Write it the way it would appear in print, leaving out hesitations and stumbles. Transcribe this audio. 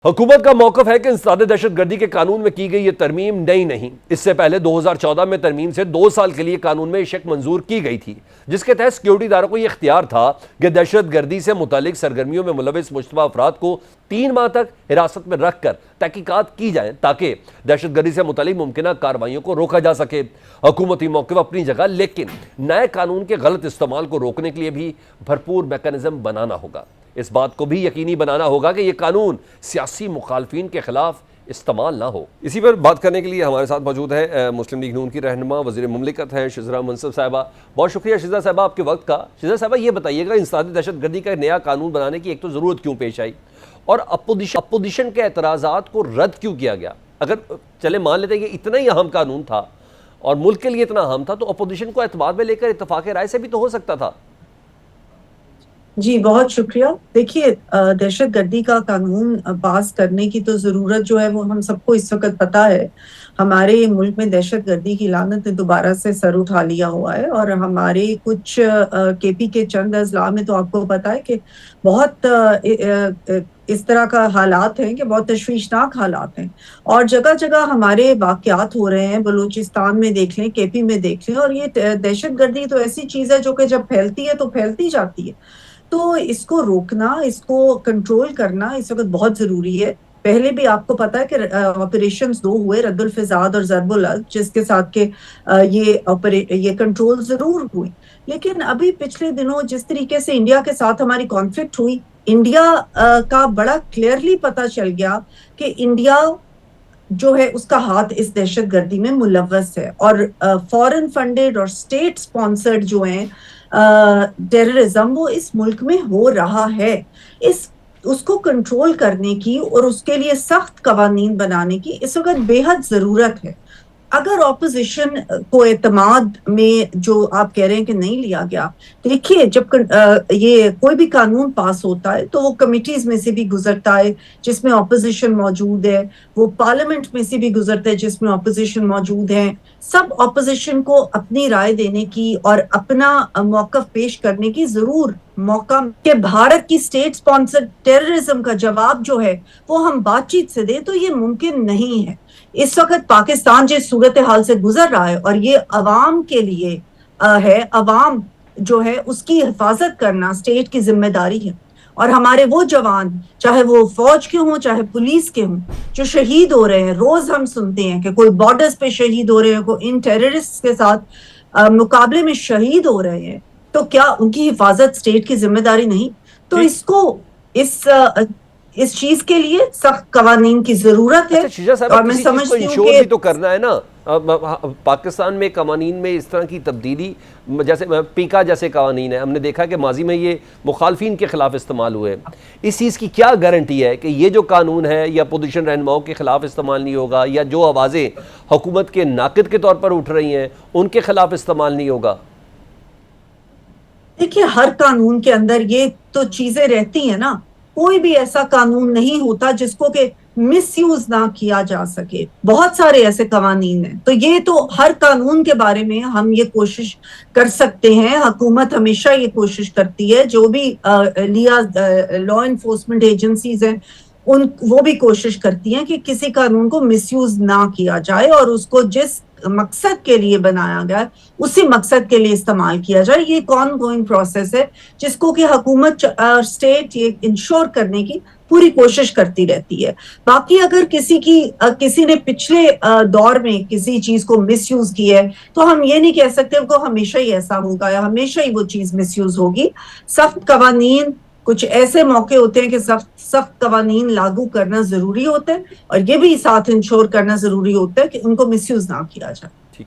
حکومت کا موقف ہے کہ انسداد دہشت گردی کے قانون میں کی گئی یہ ترمیم نئی نہیں۔ اس سے پہلے 2014 میں ترمیم سے 2 سال کے لیے قانون میں یہ شق منظور کی گئی تھی، جس کے تحت سیکیورٹی اداروں کو یہ اختیار تھا کہ دہشت گردی سے متعلق سرگرمیوں میں ملوث مشتبہ افراد کو 3 ماہ تک حراست میں رکھ کر تحقیقات کی جائیں تاکہ دہشت گردی سے متعلق ممکنہ کارروائیوں کو روکا جا سکے۔ حکومتی موقف اپنی جگہ، لیکن نئے قانون کے غلط استعمال کو روکنے کے لیے بھی بھرپور میکانزم بنانا ہوگا۔ اس بات کو بھی یقینی بنانا ہوگا کہ یہ قانون سیاسی مخالفین کے خلاف استعمال نہ ہو۔ اسی پر بات کرنے کے لیے ہمارے ساتھ موجود ہے مسلم لیگ نون کی رہنما وزیر مملکت ہیں شذرا منصف صاحبہ۔ بہت شکریہ شذرا صاحبہ آپ کے وقت کا۔ شذرا صاحبہ یہ بتائیے گا انسداد دہشت گردی کا نیا قانون بنانے کی ایک تو ضرورت کیوں پیش آئی، اور اپوزیشن کے اعتراضات کو رد کیوں کیا گیا؟ اگر چلے مان لیتے ہیں کہ اتنا ہی اہم قانون تھا اور ملک کے لیے اتنا اہم تھا تو اپوزیشن کو اعتبار میں لے کر اتفاق رائے سے بھی تو ہو سکتا تھا۔ جی بہت شکریہ۔ دیکھیے، دہشت گردی کا قانون پاس کرنے کی تو ضرورت جو ہے وہ ہم سب کو اس وقت پتہ ہے۔ ہمارے ملک میں دہشت گردی کی لعنت نے دوبارہ سے سر اٹھا لیا ہوا ہے، اور ہمارے کچھ کے پی کے چند اضلاع میں تو آپ کو پتہ ہے کہ بہت اس طرح کا حالات ہیں کہ بہت تشویشناک حالات ہیں، اور جگہ جگہ ہمارے واقعات ہو رہے ہیں۔ بلوچستان میں دیکھ لیں، کے پی میں دیکھ لیں، اور یہ دہشت گردی تو ایسی چیز ہے جو کہ جب پھیلتی ہے تو پھیلتی جاتی ہے۔ تو اس کو روکنا، اس کو کنٹرول کرنا اس وقت بہت ضروری ہے۔ پہلے بھی آپ کو پتا ہے کہ آپریشنز 2 ہوئے، رد الفساد اور ضرب العض، جس کے ساتھ کہ یہ کنٹرول ضرور ہوئی، لیکن ابھی پچھلے دنوں جس طریقے سے انڈیا کے ساتھ ہماری کانفلکٹ ہوئی، انڈیا کا بڑا کلیئرلی پتہ چل گیا کہ انڈیا جو ہے اس کا ہاتھ اس دہشت گردی میں ملوث ہے، اور فورن فنڈڈ اور اسٹیٹ سپانسرڈ جو ہیں ٹیررزم وہ اس ملک میں ہو رہا ہے۔ اس کو کنٹرول کرنے کی اور اس کے لیے سخت قوانین بنانے کی اس وقت بے حد ضرورت ہے۔ اگر اپوزیشن کو اعتماد میں جو آپ کہہ رہے ہیں کہ نہیں لیا گیا، دیکھیے جب یہ کوئی بھی قانون پاس ہوتا ہے تو وہ کمیٹیز میں سے بھی گزرتا ہے جس میں اپوزیشن موجود ہے، وہ پارلیمنٹ میں سے بھی گزرتا ہے جس میں اپوزیشن موجود ہے۔ سب اپوزیشن کو اپنی رائے دینے کی اور اپنا موقف پیش کرنے کی ضرور موقع کہ بھارت کی اسٹیٹ سپانسرڈ ٹیررزم کا جواب جو ہے وہ ہم بات چیت سے دیں، تو یہ ممکن نہیں ہے۔ اس وقت پاکستان جس صورتحال سے گزر رہا ہے، اور یہ عوام کے لیے ہے، عوام جو ہے اس کی حفاظت کرنا اسٹیٹ کی ذمہ داری ہے، اور ہمارے وہ جوان چاہے وہ فوج کے ہوں چاہے پولیس کے ہوں جو شہید ہو رہے ہیں، روز ہم سنتے ہیں کہ کوئی بارڈرز پہ شہید ہو رہے ہیں، کوئی ان ٹیررسٹ کے ساتھ مقابلے میں شہید ہو رہے ہیں، تو کیا ان کی حفاظت اسٹیٹ کی ذمہ داری نہیں؟ تو اس کو اس چیز کے لیے سخت قوانین کی ضرورت ہے، اور میں سمجھتی ہوں کہ بھی تو کرنا ہے نا۔ پاکستان میں قوانین میں اس طرح کی تبدیلی، جیسے پیکا جیسے قوانین ہیں، ہم نے دیکھا کہ ماضی میں یہ مخالفین کے خلاف استعمال ہوئے۔ اس چیز کی کیا گارنٹی ہے کہ یہ جو قانون ہے یا اپوزیشن رہنماؤں کے خلاف استعمال نہیں ہوگا، یا جو آوازیں حکومت کے ناقد کے طور پر اٹھ رہی ہیں ان کے خلاف استعمال نہیں ہوگا؟ دیکھیے، ہر قانون کے اندر یہ تو چیزیں رہتی ہیں نا۔ کوئی بھی ایسا قانون نہیں ہوتا جس کو کہ مس یوز نہ کیا جا سکے۔ بہت سارے ایسے قوانین ہیں، تو یہ تو ہر قانون کے بارے میں ہم یہ کوشش کر سکتے ہیں۔ حکومت ہمیشہ یہ کوشش کرتی ہے، جو بھی لا انفورسمنٹ ایجنسیز ہیں وہ بھی کوشش کرتی ہیں کہ کسی قانون کو مس یوز نہ کیا جائے، اور اس کو جس مقصد کے لیے بنایا گیا اسی مقصد کے لیے استعمال کیا جائے۔ یہ ایک آن گوئنگ پروسیس ہے جس کو کہ حکومت اسٹیٹ یہ انشور کرنے کی پوری کوشش کرتی رہتی ہے۔ باقی اگر کسی نے پچھلے دور میں کسی چیز کو مس یوز کی ہے تو ہم یہ نہیں کہہ سکتے کہ ہمیشہ ہی ایسا ہوگا یا ہمیشہ ہی وہ چیز مس یوز ہوگی۔ سخت قوانین، کچھ ایسے موقع ہوتے ہیں کہ سخت قوانین لاگو کرنا ضروری ہوتا ہے، اور یہ بھی ساتھ انشور کرنا ضروری ہوتا ہے کہ ان کو مس یوز نہ کیا جائے۔